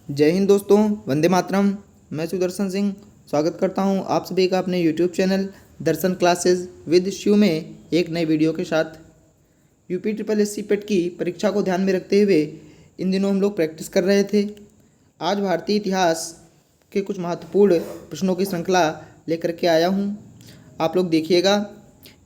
जय हिंद दोस्तों, वंदे मातरम। मैं सुदर्शन सिंह स्वागत करता हूं आप सभी का अपने YouTube channel Darshan classes with Shiv में एक नए वीडियो के साथ। UP triple S C PET की परीक्षा को ध्यान में रखते हुए इन दिनों हम लोग प्रैक्टिस कर रहे थे। आज भारतीय इतिहास के कुछ महत्वपूर्ण प्रश्नों की श्रृंखला लेकर के आया हूं। आप लोग देखिएगा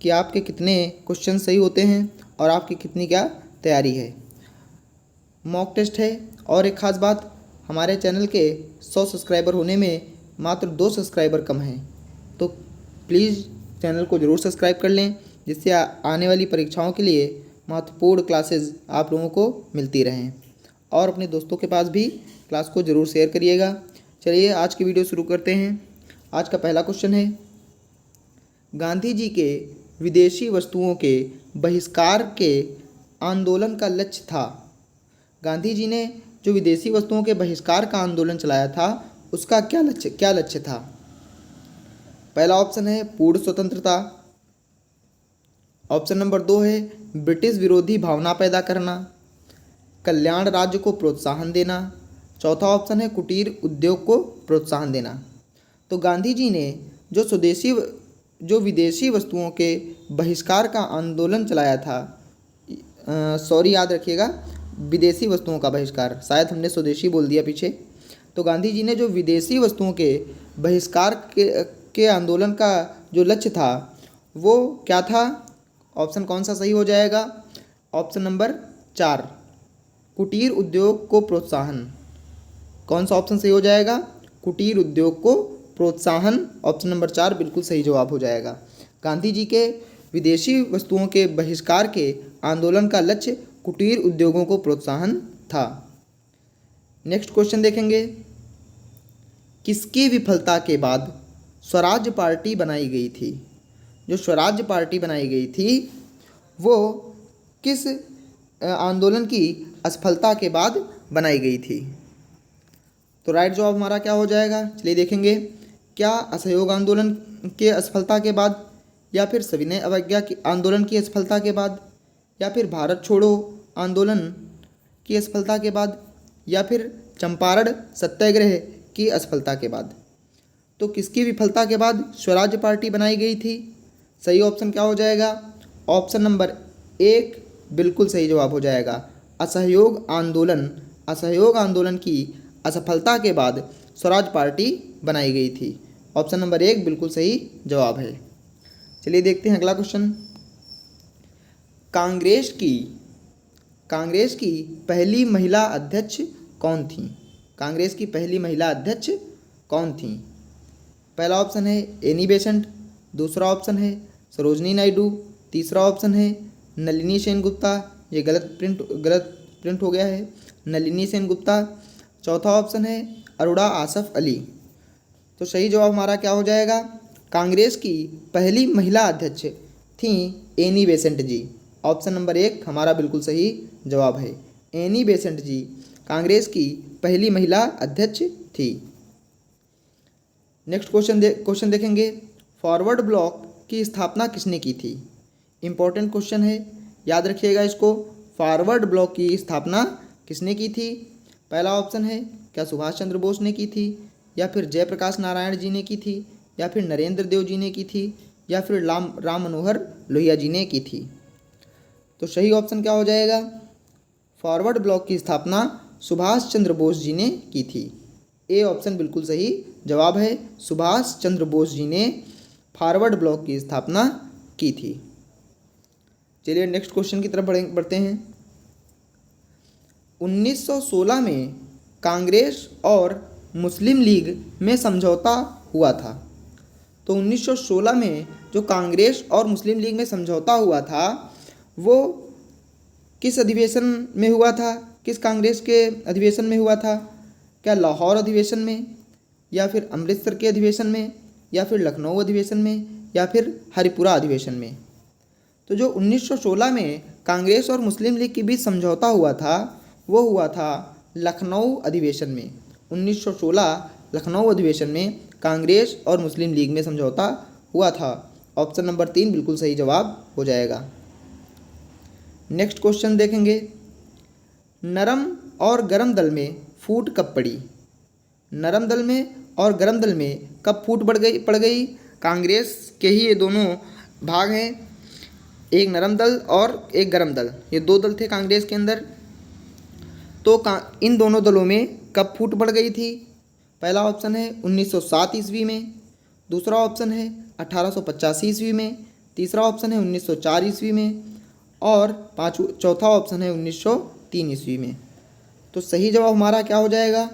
कि आपके कितने क्वेश्चन सही होते हैं और आपकी कितनी क्या तैयारी है। मॉक टेस्ट है और एक ख़ास बात, हमारे चैनल के 100 सब्सक्राइबर होने में मात्र 2 सब्सक्राइबर कम हैं, तो प्लीज़ चैनल को ज़रूर सब्सक्राइब कर लें, जिससे आने वाली परीक्षाओं के लिए महत्वपूर्ण क्लासेस आप लोगों को मिलती रहें। और अपने दोस्तों के पास भी क्लास को ज़रूर शेयर करिएगा। चलिए आज की वीडियो शुरू करते हैं। आज का पहला क्वेश्चन है, गांधी जी के विदेशी वस्तुओं के बहिष्कार के आंदोलन का लक्ष्य था। गांधी जी ने जो विदेशी वस्तुओं के बहिष्कार का आंदोलन चलाया था, उसका क्या लक्ष्य था। पहला ऑप्शन है पूर्ण स्वतंत्रता। ऑप्शन नंबर 2 है ब्रिटिश विरोधी भावना पैदा करना, कल्याण राज्य को प्रोत्साहन देना। चौथा ऑप्शन है कुटीर उद्योग को प्रोत्साहन देना। तो गांधी जी ने जो विदेशी वस्तुओं के बहिष्कार का आंदोलन चलाया था, सॉरी याद रखिएगा, विदेशी वस्तुओं का बहिष्कार, शायद हमने स्वदेशी बोल दिया पीछे। तो गांधी जी ने जो विदेशी वस्तुओं के बहिष्कार के आंदोलन का जो लक्ष्य था वो क्या था। ऑप्शन कौन सा सही हो जाएगा। ऑप्शन नंबर 4 कुटीर उद्योग को प्रोत्साहन। कौन सा ऑप्शन सही हो जाएगा, कुटीर उद्योग को प्रोत्साहन। ऑप्शन नंबर 4 बिल्कुल सही जवाब हो जाएगा। गांधी जी के विदेशी वस्तुओं के बहिष्कार के आंदोलन का लक्ष्य कुटीर उद्योगों को प्रोत्साहन था। नेक्स्ट क्वेश्चन देखेंगे, किसकी विफलता के बाद स्वराज पार्टी बनाई गई थी। जो स्वराज पार्टी बनाई गई थी वो किस आंदोलन की असफलता के बाद बनाई गई थी। तो राइट जवाब हमारा क्या हो जाएगा, चलिए देखेंगे। क्या असहयोग आंदोलन के असफलता के बाद, या फिर सविनय अवज्ञा की आंदोलन की असफलता के बाद, या फिर भारत छोड़ो आंदोलन की असफलता के बाद, या फिर चंपारण सत्याग्रह की असफलता के बाद। तो किसकी विफलता के बाद स्वराज पार्टी बनाई गई थी। सही ऑप्शन क्या हो जाएगा, ऑप्शन नंबर 1 बिल्कुल सही जवाब हो जाएगा। असहयोग आंदोलन की असफलता के बाद स्वराज पार्टी बनाई गई थी। ऑप्शन नंबर 1 बिल्कुल सही जवाब है। चलिए देखते हैं अगला क्वेश्चन। कांग्रेस की पहली महिला अध्यक्ष कौन थी। कांग्रेस की पहली महिला अध्यक्ष कौन थी। पहला ऑप्शन है एनी बेसेंट, दूसरा ऑप्शन है सरोजनी नायडू, तीसरा ऑप्शन है नलिनी सेनगुप्ता, ये गलत प्रिंट हो गया है, नलिनी सेनगुप्ता। चौथा ऑप्शन है अरोड़ा आसफ अली। तो सही जवाब हमारा क्या हो जाएगा, कांग्रेस की पहली महिला अध्यक्ष थी एनी बेसेंट जी। ऑप्शन नंबर 1 हमारा बिल्कुल सही जवाब है। एनी बेसेंट जी कांग्रेस की पहली महिला अध्यक्ष थी। नेक्स्ट क्वेश्चन देखेंगे, फॉरवर्ड ब्लॉक की स्थापना किसने की थी। इंपॉर्टेंट क्वेश्चन है, याद रखिएगा इसको। फॉरवर्ड ब्लॉक की स्थापना किसने की थी। पहला ऑप्शन है क्या सुभाष चंद्र बोस ने की थी, या फिर जयप्रकाश नारायण जी ने की थी, या फिर नरेंद्र देव जी ने की थी, या फिर राम मनोहर लोहिया जी ने की थी। तो सही ऑप्शन क्या हो जाएगा, फॉरवर्ड ब्लॉक की स्थापना सुभाष चंद्र बोस जी ने की थी। ए ऑप्शन बिल्कुल सही जवाब है। सुभाष चंद्र बोस जी ने फॉरवर्ड ब्लॉक की स्थापना की थी। चलिए नेक्स्ट क्वेश्चन की तरफ बढ़ते हैं। 1916 में कांग्रेस और मुस्लिम लीग में समझौता हुआ था। तो 1916 में जो कांग्रेस और मुस्लिम लीग में समझौता हुआ था वो किस अधिवेशन में हुआ था, किस कांग्रेस के अधिवेशन में हुआ था। क्या लाहौर अधिवेशन में, या फिर अमृतसर के अधिवेशन में, या फिर लखनऊ अधिवेशन में, या फिर हरिपुरा अधिवेशन में। तो जो 1916 में कांग्रेस और मुस्लिम लीग के बीच समझौता हुआ था वो हुआ था लखनऊ अधिवेशन में। 1916 लखनऊ अधिवेशन में कांग्रेस और मुस्लिम लीग में समझौता हुआ था। ऑप्शन नंबर 3 बिल्कुल सही जवाब हो जाएगा। नेक्स्ट क्वेश्चन देखेंगे, नरम और गर्म दल में फूट कब पड़ी? नरम दल में और गरम दल में कब फूट पड़ गई? कांग्रेस के ही ये दोनों भाग हैं, एक नरम दल और एक गरम दल, ये दो दल थे कांग्रेस के अंदर। तो इन दोनों दलों में कब फूट पड़ गई थी? पहला ऑप्शन है 1907 ईस्वी में, दूसरा ऑप्शन है 1885 ईस्वी में, तीसरा ऑप्शन है 1904 ईस्वी में और चौथा ऑप्शन है 1903 ईस्वी में। तो सही जवाब हमारा क्या हो जाएगा?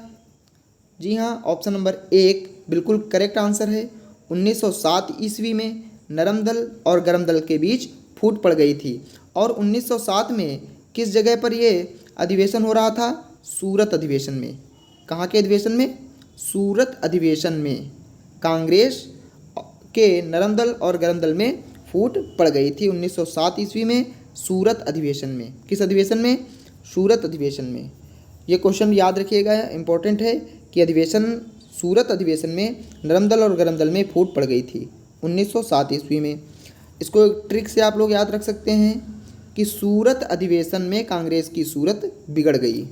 जी हाँ, ऑप्शन नंबर 1 बिल्कुल करेक्ट आंसर है। 1907 ईस्वी में नरम दल और गरम दल के बीच फूट पड़ गई थी। और 1907 में किस जगह पर ये अधिवेशन हो रहा था? सूरत अधिवेशन में। कहाँ के अधिवेशन में? सूरत अधिवेशन में कांग्रेस के नरम दल और गरम दल में फूट पड़ गई थी 1907 ईस्वी में सूरत अधिवेशन में। किस अधिवेशन में? सूरत अधिवेशन में। ये क्वेश्चन याद रखिएगा, इम्पोर्टेंट है कि अधिवेशन सूरत अधिवेशन में नरम दल और गरम दल में फूट पड़ गई थी 1907 ईस्वी में। इसको एक ट्रिक से आप लोग याद रख सकते हैं कि सूरत अधिवेशन में कांग्रेस की सूरत बिगड़ गई।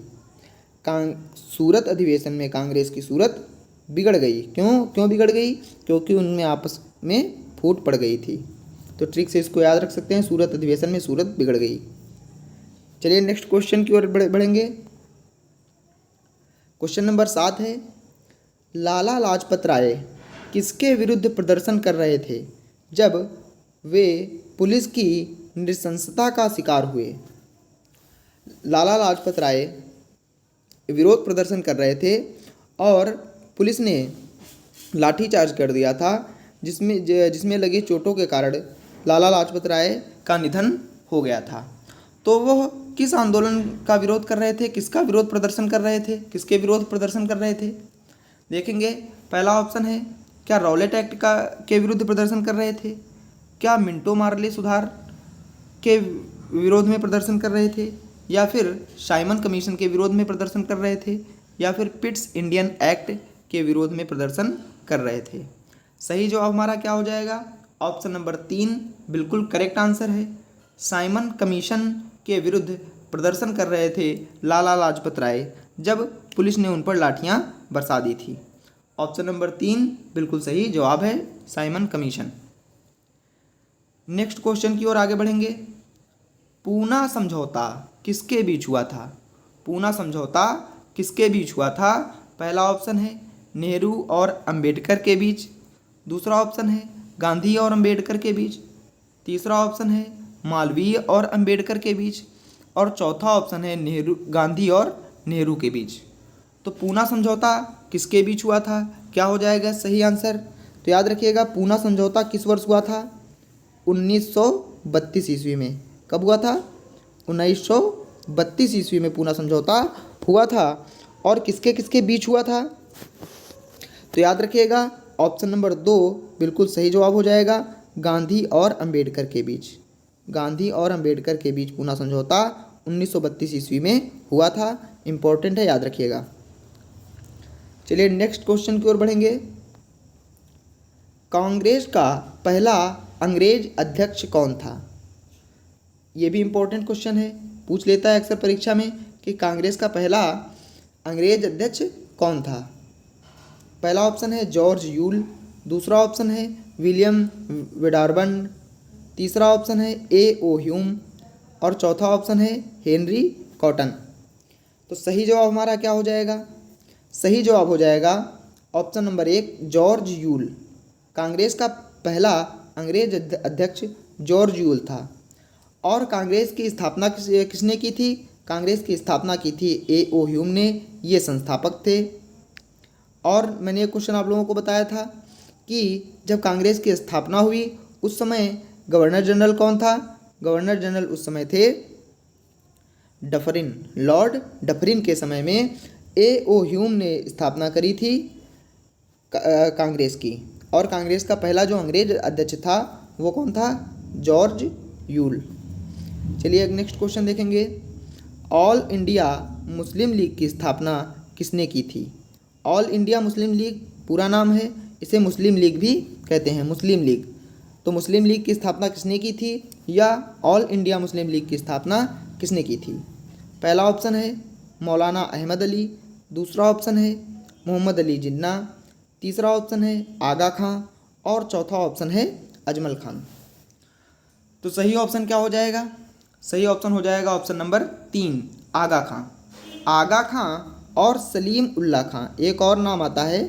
सूरत अधिवेशन में कांग्रेस की सूरत बिगड़ गई। क्यों बिगड़ गई? क्योंकि उनमें आपस में फूट पड़ गई थी। तो ट्रिक से इसको याद रख सकते हैं, सूरत अधिवेशन में सूरत बिगड़ गई। चलिए नेक्स्ट क्वेश्चन की ओर बढ़ेंगे। क्वेश्चन नंबर 7 है, लाला लाजपत राय किसके विरुद्ध प्रदर्शन कर रहे थे जब वे पुलिस की नृशंसता का शिकार हुए? लाला लाजपत राय विरोध प्रदर्शन कर रहे थे और पुलिस ने लाठीचार्ज कर दिया था, जिसमें लगी चोटों के कारण लाला लाजपत राय का निधन हो गया था। तो वह किस आंदोलन का विरोध कर रहे थे? किसका विरोध प्रदर्शन कर रहे थे? किसके विरोध प्रदर्शन कर रहे थे? देखेंगे, पहला ऑप्शन है, क्या रॉलेट एक्ट के विरुद्ध प्रदर्शन कर रहे थे? क्या मिंटो मार्ले सुधार के विरोध में प्रदर्शन कर रहे थे? या फिर साइमन कमीशन के विरोध में प्रदर्शन कर रहे थे? या फिर पिट्स इंडियन एक्ट के विरोध में प्रदर्शन कर रहे थे? सही जवाब हमारा क्या हो जाएगा? ऑप्शन नंबर 3 बिल्कुल करेक्ट आंसर है। साइमन कमीशन के विरुद्ध प्रदर्शन कर रहे थे लाला लाजपत राय जब पुलिस ने उन पर लाठियां बरसा दी थी। ऑप्शन नंबर 3 बिल्कुल सही जवाब है, साइमन कमीशन। नेक्स्ट क्वेश्चन की ओर आगे बढ़ेंगे। पूना समझौता किसके बीच हुआ था? पूना समझौता किसके बीच हुआ था? पहला ऑप्शन है नेहरू और अंबेडकर के बीच, दूसरा ऑप्शन है गांधी और अंबेडकर के बीच, तीसरा ऑप्शन है मालवीय और अंबेडकर के बीच और चौथा ऑप्शन है गांधी और नेहरू के बीच। तो पूना समझौता किसके बीच हुआ था? क्या हो जाएगा सही आंसर? तो याद रखिएगा, पूना समझौता किस वर्ष हुआ था? 1932 ईस्वी में। कब हुआ था? 1932 ईस्वी में पूना समझौता हुआ था। और किसके किसके बीच हुआ था? तो याद रखिएगा, ऑप्शन नंबर 2 बिल्कुल सही जवाब हो जाएगा, गांधी और अंबेडकर के बीच। गांधी और अंबेडकर के बीच पूना समझौता 1932 ईस्वी में हुआ था। इम्पोर्टेंट है, याद रखिएगा। चलिए नेक्स्ट क्वेश्चन की ओर बढ़ेंगे। कांग्रेस का पहला अंग्रेज अध्यक्ष कौन था? ये भी इम्पोर्टेंट क्वेश्चन है, पूछ लेता है अक्सर परीक्षा में कि कांग्रेस का पहला अंग्रेज अध्यक्ष कौन था। पहला ऑप्शन है जॉर्ज यूल, दूसरा ऑप्शन है विलियम वेडारबर्न, तीसरा ऑप्शन है A.O. ह्यूम और चौथा ऑप्शन है हेनरी कॉटन। तो सही जवाब हमारा क्या हो जाएगा? सही जवाब हो जाएगा option number 1 George Yule. Congress का पहला अंग्रेज अध्यक्ष जॉर्ज यूल था। और कांग्रेस की स्थापना किसने की थी? कांग्रेस की स्थापना की थी A.O. ह्यूम ने, ये संस्थापक थे। और मैंने एक क्वेश्चन आप लोगों को बताया था कि जब कांग्रेस की स्थापना हुई उस समय गवर्नर जनरल कौन था? गवर्नर जनरल उस समय थे डफरिन, लॉर्ड डफरिन के समय में A.O. ह्यूम ने स्थापना करी थी कांग्रेस की। और कांग्रेस का पहला जो अंग्रेज अध्यक्ष था वो कौन था? George Yule. चलिए एक नेक्स्ट क्वेश्चन देखेंगे। ऑल इंडिया मुस्लिम लीग की स्थापना किसने की थी? ऑल इंडिया मुस्लिम लीग पूरा नाम है, इसे मुस्लिम लीग भी कहते हैं, मुस्लिम लीग। तो मुस्लिम लीग की स्थापना किसने की थी या ऑल इंडिया मुस्लिम लीग की स्थापना किसने की थी? पहला ऑप्शन है मौलाना अहमद अली, दूसरा ऑप्शन है मोहम्मद अली जिन्ना, तीसरा ऑप्शन है आगा खां और चौथा ऑप्शन है अजमल खान। तो सही ऑप्शन क्या हो जाएगा? सही ऑप्शन हो जाएगा ऑप्शन नंबर 3 आगा खां। आगा खां और सलीम उल्लाह खां, एक और नाम आता है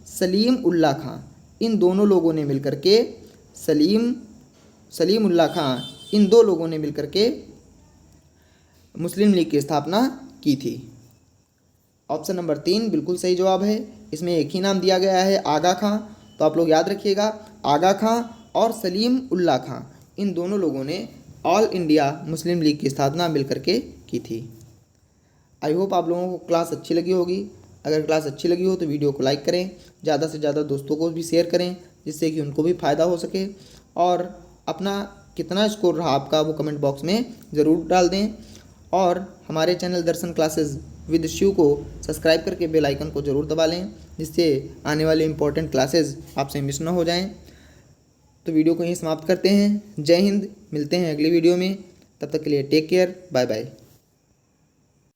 सलीम उल्लाह खां, इन दोनों लोगों ने मिलकर के सलीम उल्लाह खां, इन दो लोगों ने मिलकर के मुस्लिम लीग की स्थापना की थी। ऑप्शन नंबर 3 बिल्कुल सही जवाब है। इसमें एक ही नाम दिया गया है आगा खां, तो आप लोग याद रखिएगा आगा खां और सलीम उल्लाह खां, इन दोनों लोगों ने ऑल इंडिया मुस्लिम लीग की स्थापना मिलकर के की थी। आई होप आप लोगों को क्लास अच्छी लगी होगी। अगर क्लास अच्छी लगी हो तो वीडियो को लाइक करें, ज़्यादा से ज़्यादा दोस्तों को भी शेयर करें, जिससे कि उनको भी फ़ायदा हो सके। और अपना कितना स्कोर रहा आपका वो कमेंट बॉक्स में ज़रूर डाल दें। और हमारे channel Darshan classes with Shiv को सब्सक्राइब करके बेल आइकन को ज़रूर दबा लें, जिससे आने वाले इंपॉर्टेंट क्लासेस आपसे मिस ना हो जाएं। तो वीडियो को यहीं समाप्त करते हैं। जय हिंद, मिलते हैं अगली वीडियो में। तब तक के लिए टेक केयर, बाय बाय।